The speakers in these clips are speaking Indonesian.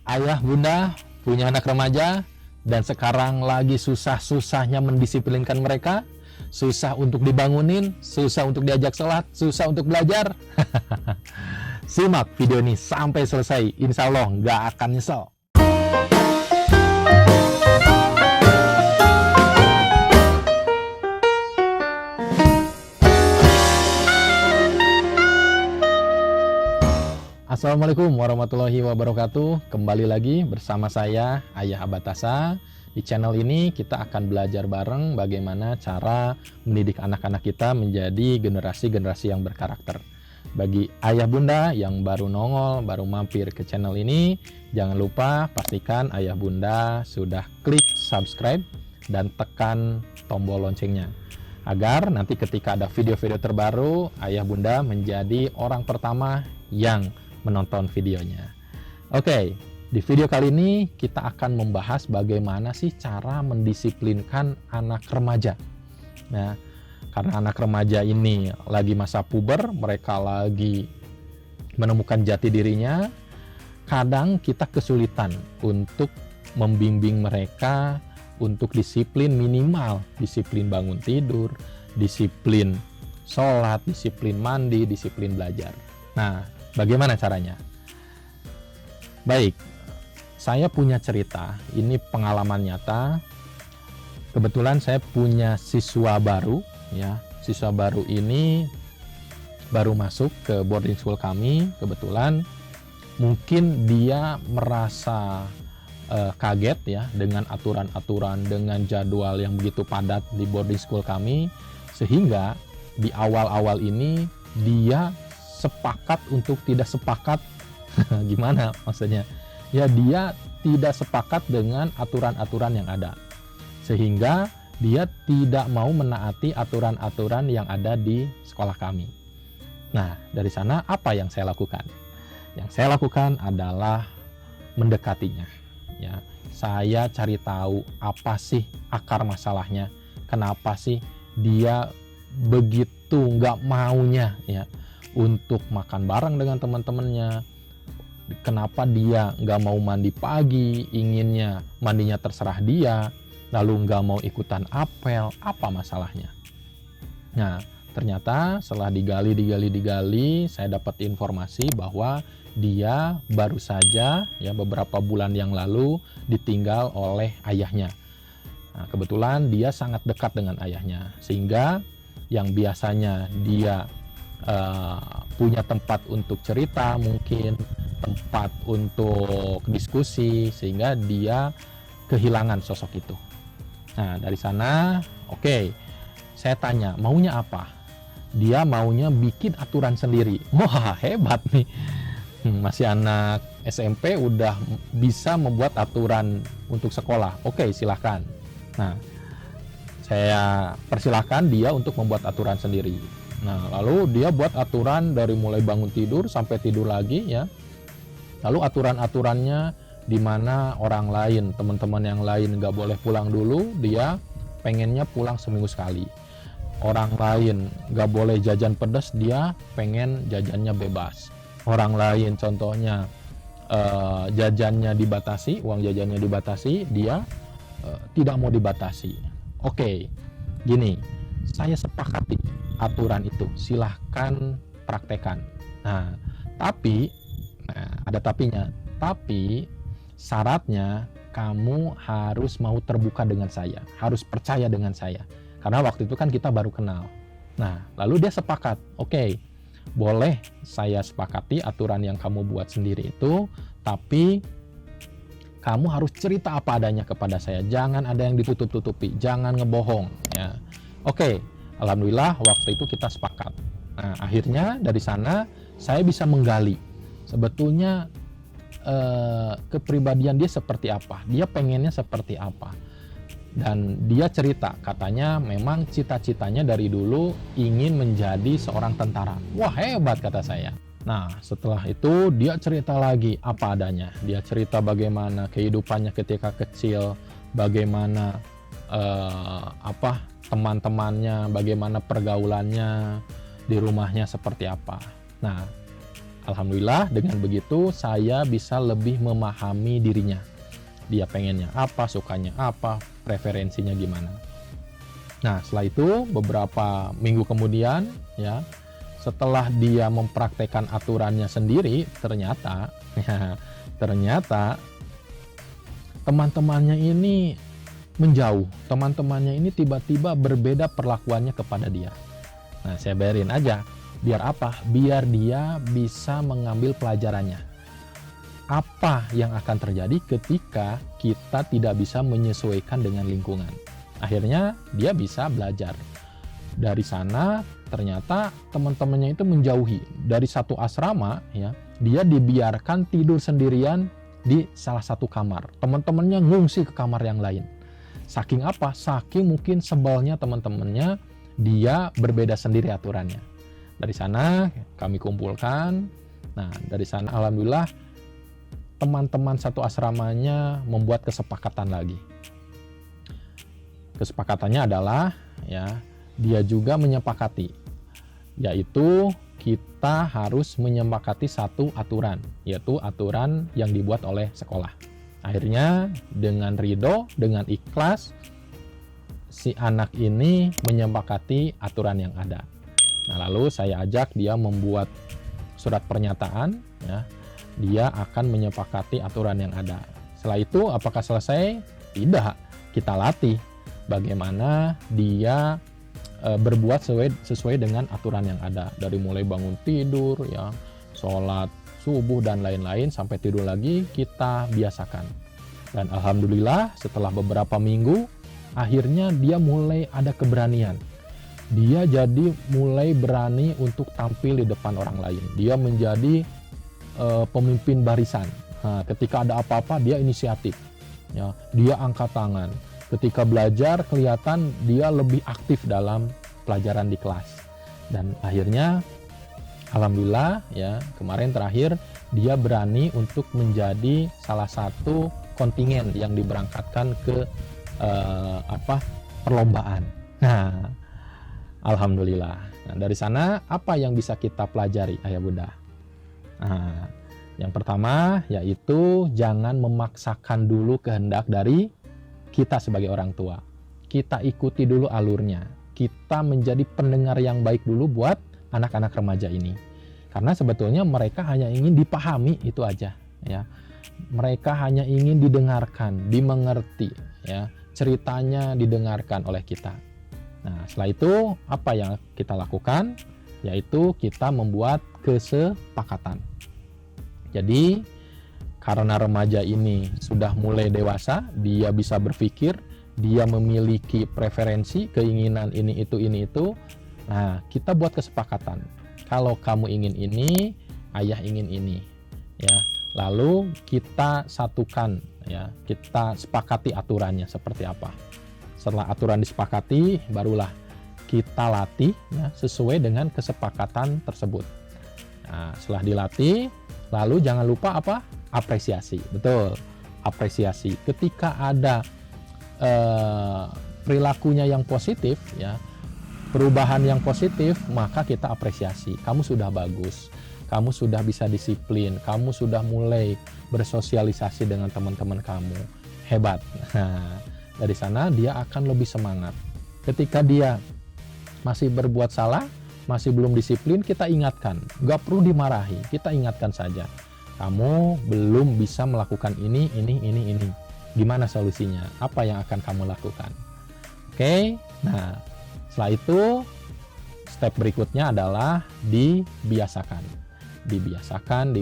Ayah bunda punya anak remaja dan sekarang lagi susah-susahnya mendisiplinkan mereka, susah untuk dibangunin, susah untuk diajak sholat, susah untuk belajar. Simak video ini sampai selesai, insya Allah nggak akan nyesel. Assalamualaikum warahmatullahi wabarakatuh. Kembali lagi bersama saya Ayah Abatasa. Di channel ini kita akan belajar bareng bagaimana cara mendidik anak-anak kita menjadi generasi-generasi yang berkarakter. Bagi ayah bunda yang baru nongol, baru mampir ke channel ini, jangan lupa pastikan ayah bunda sudah klik subscribe dan tekan tombol loncengnya, agar nanti ketika ada video-video terbaru, ayah bunda menjadi orang pertama yang menonton videonya. Oke, di video kali ini kita akan membahas bagaimana sih cara mendisiplinkan anak remaja. Nah, karena anak remaja ini lagi masa puber, mereka lagi menemukan jati dirinya, kadang kita kesulitan untuk membimbing mereka untuk disiplin minimal, disiplin bangun tidur, disiplin sholat, disiplin mandi, disiplin belajar. Nah, bagaimana caranya? Baik, saya punya cerita, ini pengalaman nyata. Kebetulan saya punya siswa baru, ya. Siswa baru ini baru masuk ke boarding school kami. Kebetulan mungkin dia merasa kaget ya dengan aturan-aturan, dengan jadwal yang begitu padat di boarding school kami, sehingga di awal-awal ini dia sepakat untuk tidak sepakat. Gimana maksudnya? Ya, dia tidak sepakat dengan aturan-aturan yang ada, sehingga dia tidak mau menaati aturan-aturan yang ada di sekolah kami. Nah, dari sana apa yang saya lakukan? Yang saya lakukan adalah mendekatinya. Ya, saya cari tahu apa sih akar masalahnya, kenapa sih dia begitu nggak maunya ya untuk makan bareng dengan teman-temannya. Kenapa dia nggak mau mandi pagi, inginnya mandinya terserah dia, lalu nggak mau ikutan apel, apa masalahnya? Nah, ternyata setelah digali, saya dapat informasi bahwa dia baru saja ya beberapa bulan yang lalu ditinggal oleh ayahnya. Nah, kebetulan dia sangat dekat dengan ayahnya, sehingga yang biasanya dia punya tempat untuk cerita, mungkin tempat untuk diskusi, sehingga dia kehilangan sosok itu. Nah, dari sana, oke, saya tanya, maunya apa? Dia maunya bikin aturan sendiri. Wah, hebat nih. Masih anak SMP udah bisa membuat aturan untuk sekolah. Oke, silahkan. Nah, saya persilahkan dia untuk membuat aturan sendiri. Nah, lalu dia buat aturan dari mulai bangun tidur sampai tidur lagi ya. Lalu aturan-aturannya di mana orang lain, teman-teman yang lain nggak boleh pulang dulu, dia pengennya pulang seminggu sekali. Orang lain nggak boleh jajan pedas, dia pengen jajannya bebas. Orang lain contohnya jajannya dibatasi, uang jajannya dibatasi, dia tidak mau dibatasi. Oke, gini, saya sepakati aturan itu, silahkan praktekan. Nah, tapi ada tapinya. Tapi syaratnya kamu harus mau terbuka dengan saya, harus percaya dengan saya. Karena waktu itu kan kita baru kenal. Nah, lalu dia sepakat, oke, boleh saya sepakati aturan yang kamu buat sendiri itu, tapi kamu harus cerita apa adanya kepada saya. Jangan ada yang ditutup-tutupi, jangan ngebohong. Ya, oke. Alhamdulillah waktu itu kita sepakat. Nah, akhirnya dari sana saya bisa menggali sebetulnya kepribadian dia seperti apa, dia pengennya seperti apa. Dan dia cerita, katanya memang cita-citanya dari dulu ingin menjadi seorang tentara. Wah, hebat kata saya. Nah, setelah itu dia cerita lagi apa adanya. Dia cerita bagaimana kehidupannya ketika kecil, bagaimana teman-temannya, bagaimana pergaulannya di rumahnya seperti apa. Nah, Alhamdulillah dengan begitu saya bisa lebih memahami dirinya. Dia pengennya apa, sukanya apa, preferensinya gimana. Nah, setelah itu beberapa minggu kemudian ya, setelah dia mempraktekkan aturannya sendiri, ternyata ternyata teman-temannya ini menjauh. Teman-temannya ini tiba-tiba berbeda perlakuannya kepada dia. Nah, saya biarin aja. Biar apa? Biar dia bisa mengambil pelajarannya. Apa yang akan terjadi ketika kita tidak bisa menyesuaikan dengan lingkungan? Akhirnya dia bisa belajar. Dari sana ternyata teman-temannya itu menjauhi. Dari satu asrama ya, dia dibiarkan tidur sendirian di salah satu kamar. Teman-temannya ngungsi ke kamar yang lain. Saking apa? Saking mungkin sebelnya teman-temannya dia berbeda sendiri aturannya. Dari sana kami kumpulkan. Nah, dari sana alhamdulillah teman-teman satu asramanya membuat kesepakatan lagi. Kesepakatannya adalah ya, dia juga menyepakati, yaitu kita harus menyepakati satu aturan, yaitu aturan yang dibuat oleh sekolah. Akhirnya dengan ridho, dengan ikhlas, si anak ini menyepakati aturan yang ada. Nah, lalu saya ajak dia membuat surat pernyataan, ya, dia akan menyepakati aturan yang ada. Setelah itu apakah selesai? Tidak, kita latih bagaimana dia berbuat sesuai dengan aturan yang ada, dari mulai bangun tidur ya, sholat subuh dan lain-lain sampai tidur lagi kita biasakan. Dan alhamdulillah setelah beberapa minggu akhirnya dia mulai ada keberanian. Dia jadi mulai berani untuk tampil di depan orang lain. Dia menjadi pemimpin barisan. Nah, ketika ada apa-apa dia inisiatif ya, dia angkat tangan. Ketika belajar kelihatan dia lebih aktif dalam pelajaran di kelas. Dan akhirnya alhamdulillah ya, kemarin terakhir dia berani untuk menjadi salah satu kontingen yang diberangkatkan ke perlombaan. Nah, alhamdulillah. Nah, dari sana apa yang bisa kita pelajari ayah bunda? Nah, yang pertama yaitu jangan memaksakan dulu kehendak dari kita sebagai orang tua. Kita ikuti dulu alurnya. Kita menjadi pendengar yang baik dulu buat anak-anak remaja ini. Karena sebetulnya mereka hanya ingin dipahami, itu aja ya. Mereka hanya ingin didengarkan, dimengerti ya. Ceritanya didengarkan oleh kita. Nah, setelah itu apa yang kita lakukan? Yaitu kita membuat kesepakatan. Jadi karena remaja ini sudah mulai dewasa, dia bisa berpikir, dia memiliki preferensi, keinginan ini itu. Nah, kita buat kesepakatan. Kalau kamu ingin ini, ayah ingin ini, ya. Lalu kita satukan, ya. Kita sepakati aturannya seperti apa. Setelah aturan disepakati, barulah kita latih, ya, sesuai dengan kesepakatan tersebut. Nah, setelah dilatih, lalu jangan lupa apa? Apresiasi. Betul, apresiasi. Ketika ada perilakunya yang positif ya, perubahan yang positif, maka kita apresiasi. Kamu sudah bagus, kamu sudah bisa disiplin, kamu sudah mulai bersosialisasi dengan teman-teman kamu, hebat. Nah, dari sana dia akan lebih semangat. Ketika dia masih berbuat salah, masih belum disiplin, kita ingatkan, gak perlu dimarahi, kita ingatkan saja. Kamu belum bisa melakukan ini. Gimana solusinya? Apa yang akan kamu lakukan? Oke, nah setelah itu step berikutnya adalah dibiasakan. Dibiasakan.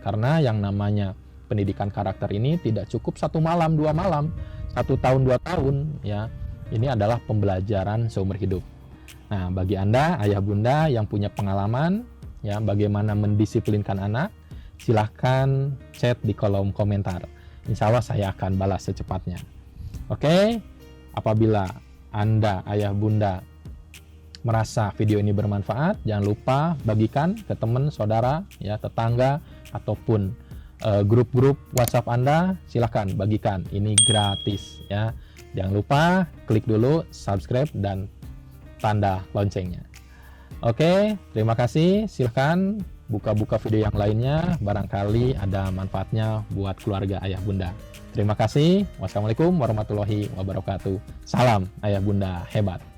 Karena yang namanya pendidikan karakter ini tidak cukup 1 malam, 2 malam, 1 tahun, 2 tahun ya. Ini adalah pembelajaran seumur hidup. Nah, bagi Anda ayah bunda yang punya pengalaman ya, bagaimana mendisiplinkan anak, silahkan chat di kolom komentar. Insya Allah saya akan balas secepatnya. Oke, apabila Anda ayah bunda merasa video ini bermanfaat, jangan lupa bagikan ke teman, saudara, ya, tetangga, ataupun grup-grup WhatsApp Anda. Silahkan bagikan, ini gratis ya. Jangan lupa klik dulu subscribe dan tanda loncengnya. Oke, terima kasih. Silahkan buka-buka video yang lainnya, barangkali ada manfaatnya buat keluarga ayah bunda. Terima kasih. Wassalamualaikum warahmatullahi wabarakatuh. Salam ayah bunda hebat.